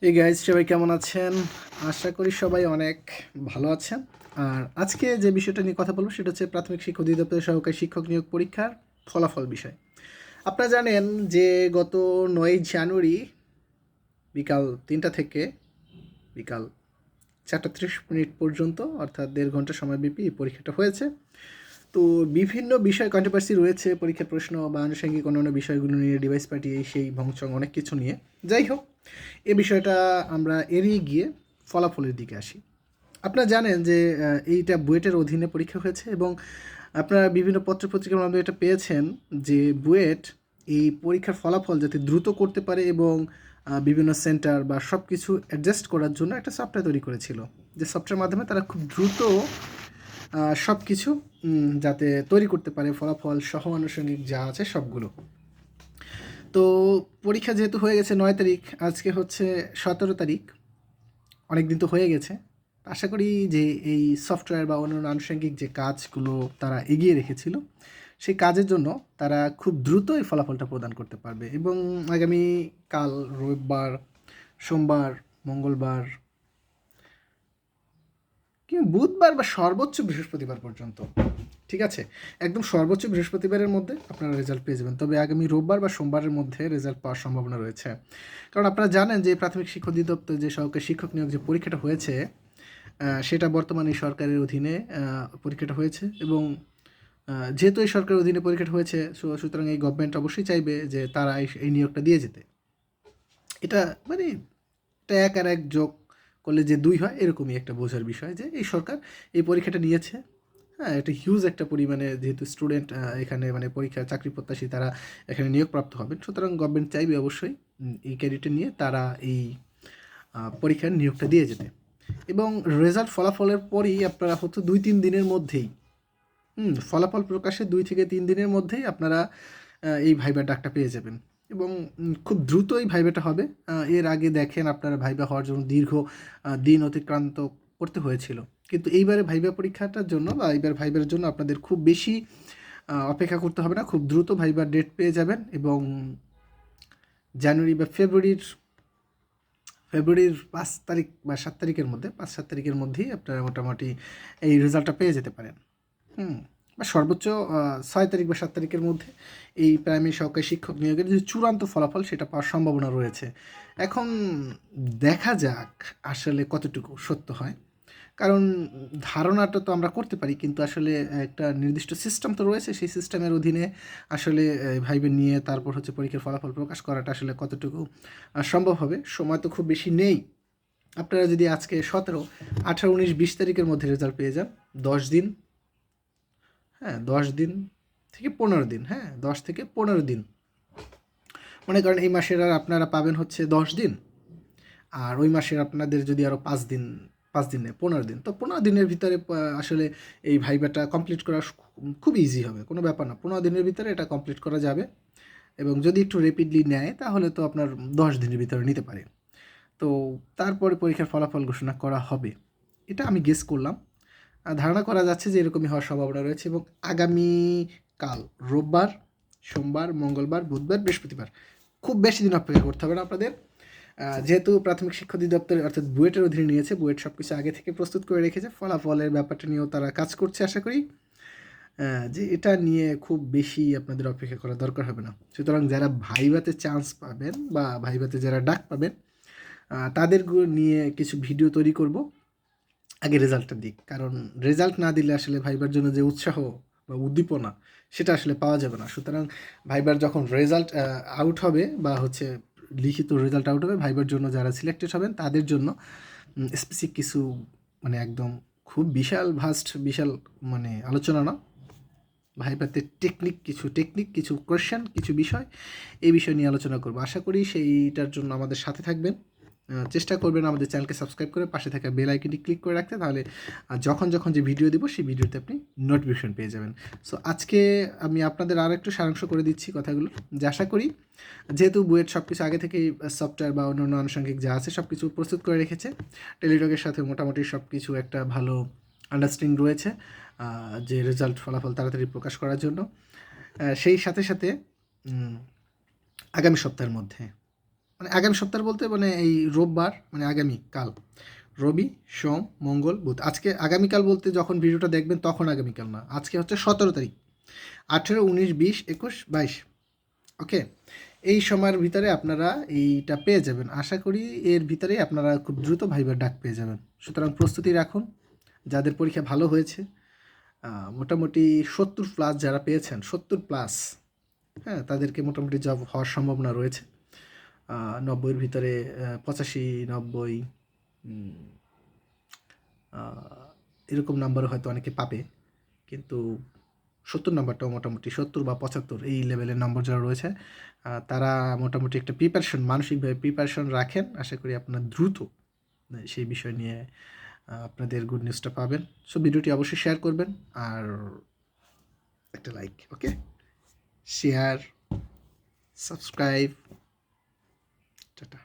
এই গাইজ সবাই কেমন আছেন? আশা করি সবাই অনেক ভালো আছেন। আর আজকে যে বিষয়টা নিয়ে কথা বলবো সেটা হচ্ছে প্রাথমিক শিক্ষা অধিদপ্তরের সহকারী শিক্ষক নিয়োগ পরীক্ষার ফলাফল বিষয়। আপনারা জানেন যে গত ৯ জানুয়ারি বিকাল ৩টা থেকে বিকাল ৪:৩০ পর্যন্ত অর্থাৎ ১.৫ ঘন্টা সময়ব্যাপী এই পরীক্ষাটা হয়েছে। তো বিভিন্ন বিষয় কন্ট্রোভার্সি রয়েছে পরীক্ষার প্রশ্ন বা আনুষঙ্গিক অন্যান্য বিষয়গুলো নিয়ে ডিভাইস পার্টি সেই ভংচং অনেক কিছু নিয়ে। যাই হোক, এ বিষয়টা আমরা এড়িয়ে গিয়ে ফলাফলের দিকে আসি। আপনারা জানেন যে এইটা বুয়েটের অধীনে পরীক্ষা হয়েছে এবং আপনারা বিভিন্ন পত্রপত্রিকার মাধ্যমে এটা পেয়েছেন যে বুয়েট এই পরীক্ষার ফলাফল যাতে দ্রুত করতে পারে এবং বিভিন্ন সেন্টার বা সব কিছু অ্যাডজাস্ট করার জন্য একটা সফটওয়্যার তৈরি করেছিল, যে সফটওয়্যার মাধ্যমে তারা খুব দ্রুত সব কিছু যাতে তৈরি করতে পারে, ফলাফল সহ আনুষঙ্গিক যা আছে সবগুলো। তো পরীক্ষা যেহেতু হয়ে গেছে ৯ তারিখ, আজকে হচ্ছে ১৭ তারিখ, অনেক দিন তো হয়ে গেছে। আশা করি যে এই সফটওয়্যার বা অন্যান্য আনুষঙ্গিক যে কাজগুলো তারা এগিয়ে রেখেছিল সেই কাজের জন্য তারা খুব দ্রুত এই ফলাফলটা প্রদান করতে পারবে এবং আগামী কাল রবিবার, সোমবার, মঙ্গলবার, কিন্তু বুধবার বা সর্বোচ্চ বৃহস্পতিবার পর্যন্ত, ঠিক আছে, একদম সর্বোচ্চ বৃহস্পতিবারের মধ্যে আপনারা রেজাল্ট পেয়ে যাবেন। তবে আগামী রোববার বা সোমবারের মধ্যে রেজাল্ট পাওয়ার সম্ভাবনা রয়েছে। কারণ আপনারা জানেন যে প্রাথমিক শিক্ষা অধিদপ্তর যে সহকারী শিক্ষক নিয়োগ যে পরীক্ষাটা হয়েছে সেটা বর্তমানে সরকারের অধীনে পরীক্ষাটা হয়েছে এবং যেহেতু এই সরকারের অধীনে পরীক্ষাটা হয়েছে সুতরাং এই গভর্নমেন্ট অবশ্যই চাইবে যে তারা এই নিয়োগটা দিয়ে যেতে। এটা মানে এটা এক আর এক যোগ করলে যে ২ হয়, এরকমই একটা বোঝার বিষয় যে এই সরকার এই পরীক্ষাটা নিয়েছে। হ্যাঁ, এটা হিউজ একটা পরিমাণে যেহেতু স্টুডেন্ট এখানে মানে পরীক্ষা চাকরি প্রত্যাশী তারা এখানে নিয়োগপ্রাপ্ত হবেন। সুতরাং গভর্নমেন্ট চাইবে অবশ্যই এই ক্যাডেটে নিয়ে তারা এই পরীক্ষার নিয়োগটা দিয়ে যেতে। এবং রেজাল্ট ফলাফলের পরই আপনারা হয়তো ২-৩ দিনের মধ্যেই ফলাফল প্রকাশের ২ থেকে ৩ দিনের মধ্যেই আপনারা এই ভাইবার ডাকটা পেয়ে যাবেন এবং খুব দ্রুত এই ভাইবাটা হবে। এর আগে দেখেন আপনারা ভাইবা হওয়ার জন্য দীর্ঘ দিন অতিক্রান্ত করতে হয়েছিল। কিন্তু এইবারে ভাইবা পরীক্ষাটার জন্য বা এইবার ভাইবার জন্য আপনাদের খুব বেশি অপেক্ষা করতে হবে না। খুব দ্রুত ভাইবার ডেট পেয়ে যাবেন এবং জানুয়ারি বা ফেব্রুয়ারির ৫ তারিখ বা ৭ তারিখের মধ্যে ৫-৭ তারিখের মধ্যেই আপনারা মোটামুটি এই রেজাল্টটা পেয়ে যেতে পারেন। বা সর্বোচ্চ ৬ তারিখ বা ৭ তারিখের মধ্যে এই প্রাইমারি সহকারী শিক্ষক নিয়োগের যে চূড়ান্ত ফলাফল সেটা পাওয়ার সম্ভাবনা রয়েছে। এখন দেখা যাক আসলে কতটুকু সত্য হয়। কারণ ধারণাটা তো আমরা করতে পারি কিন্তু আসলে একটা নির্দিষ্ট সিস্টেম তো রয়েছে। সেই সিস্টেমের অধীনে আসলে ভাইবে নিয়ে তারপর হচ্ছে পরীক্ষার ফলাফল প্রকাশ করাটা আসলে কতটুকু সম্ভব হবে। সময় তো খুব বেশি নেই। আপনারা যদি আজকে ১৭, ১৮, ১৯, ২০ তারিখের মধ্যে রেজাল্ট পেয়ে যান, ১০ দিন, হ্যাঁ, ১০ দিন থেকে ১৫ দিন, হ্যাঁ, ১০ থেকে ১৫ দিন। মনে করেন এই মাসের আর আপনারা পাবেন হচ্ছে ১০ দিন, আর ওই মাসের আপনাদের যদি আরও ৫ দিন, ৫ দিন নেই ১৫ দিন। তো ১৫ দিনের ভিতরে আসলে এই ভাইবাটা কমপ্লিট করা খুব ইজি হবে। কোনো ব্যাপার না। ১৫ দিনের ভিতরে এটা কমপ্লিট করা যাবে এবং যদি একটু র্যাপিডলি নেয় তাহলে তো আপনার ১০ দিনের ভিতরে নিতে পারে। তো তারপরে পরীক্ষার ফলাফল ঘোষণা করা হবে। এটা আমি গেস করলাম। ধারণা করা যাচ্ছে যে এরকমই হওয়ার সম্ভাবনা রয়েছে এবং আগামীকাল রোববার, সোমবার, মঙ্গলবার, বুধবার, বৃহস্পতিবার, খুব বেশি দিন অপেক্ষা করতে হবে না আপনাদের। যেহেতু প্রাথমিক শিক্ষা অধিদপ্তর অর্থাৎ বুয়েটের অধীনে নিয়েছে, বুয়েট সব কিছু আগে থেকে প্রস্তুত করে রেখেছে, ফলাফলের ব্যাপারটা নিয়েও তারা কাজ করছে আশা করি। যে এটা নিয়ে খুব বেশি আপনাদের অপেক্ষা করার দরকার হবে না। সুতরাং যারা ভাইভাতে চান্স পাবেন বা ভাইভাতে যারা ডাক পাবেন তাদের নিয়ে কিছু ভিডিও তৈরি করব আগে রেজাল্টটা দিক। কারণ রেজাল্ট না দিলে আসলে ভাইবার জন্য যে উৎসাহ বা উদ্দীপনা সেটা আসলে পাওয়া যাবে না। সুতরাং ভাইবার যখন রেজাল্ট আউট হবে বা হচ্ছে লিখিত রেজাল্ট আউট হবে, ভাইবার জন্য যারা সিলেক্টেড হবেন তাদের জন্য স্পেসিফিক কিছু মানে একদম খুব বিশাল মানে আলোচনা না, ভাইভাতে টেকনিক কিছু কোয়েশ্চেন কিছু বিষয়, এই বিষয় নিয়ে আলোচনা করব। আশা করি সেইটার জন্য আমাদের সাথে থাকবেন। চেষ্টা করবেন আমাদের চ্যানেলকে সাবস্ক্রাইব করে পাশে থাকা বেল আইকনটি ক্লিক করে রাখতে, তাহলে যখন যে ভিডিও দিব সেই ভিডিওতে আপনি নোটিফিকেশন পেয়ে যাবেন। সো আজকে আমি আপনাদের আরও একটু সারাংশ করে দিচ্ছি কথাগুলো, যে আশা করি যেহেতু বুয়েট সব কিছু আগে থেকেই সফটওয়্যার বা অন্যান্য আনুষঙ্গিক যা আছে সব কিছু প্রস্তুত করে রেখেছে, টেলিটকের সাথে মোটামুটি সব কিছু একটা ভালো আন্ডারস্ট্যান্ডিং রয়েছে যে রেজাল্ট ফলাফল তাড়াতাড়ি প্রকাশ করার জন্য। সেই সাথে আগামী সপ্তাহের মধ্যে মানে আগামী সপ্তাহ বলতে মানে এই রোববার, মানে আগামীকাল, রবি, সোম, মঙ্গল, বুধ। আজকে আগামীকাল বলতে যখন ভিডিওটা দেখবেন তখন আগামীকাল না, আজকে হচ্ছে 17 তারিখ, 18, 19, 20, 21, 22। ওকে, এই সময়ের ভিতরে আপনারা এইটা পেয়ে যাবেন। আশা করি এর ভিতরেই আপনারা খুব দ্রুত ভাইবার ডাক পেয়ে যাবেন। সুতরাং প্রস্তুতি রাখুন। যাদের পরীক্ষা ভালো হয়েছে, মোটামুটি 70+ যারা পেয়েছেন, 70+, হ্যাঁ, তাদেরকে মোটামুটি জব হওয়ার সম্ভাবনা রয়েছে। 90-এর ভিতরে 85, 90, এরকম নাম্বার হয়তো অনেকে পাবে, কিন্তু 70 নাম্বারটাও মোটামুটি 70 বা 75 এই লেভেলের নম্বর যারা রয়েছে, তারা মোটামুটি একটা প্রিপারেশন, মানসিকভাবে প্রিপারেশন রাখেন। আশা করি আপনারা দ্রুত সেই বিষয় নিয়ে আপনাদের গুড নিউজটা পাবেন। সো ভিডিওটি অবশ্যই শেয়ার করবেন, আর একটা লাইক, ওকে, শেয়ার, সাবস্ক্রাইব, টাটা।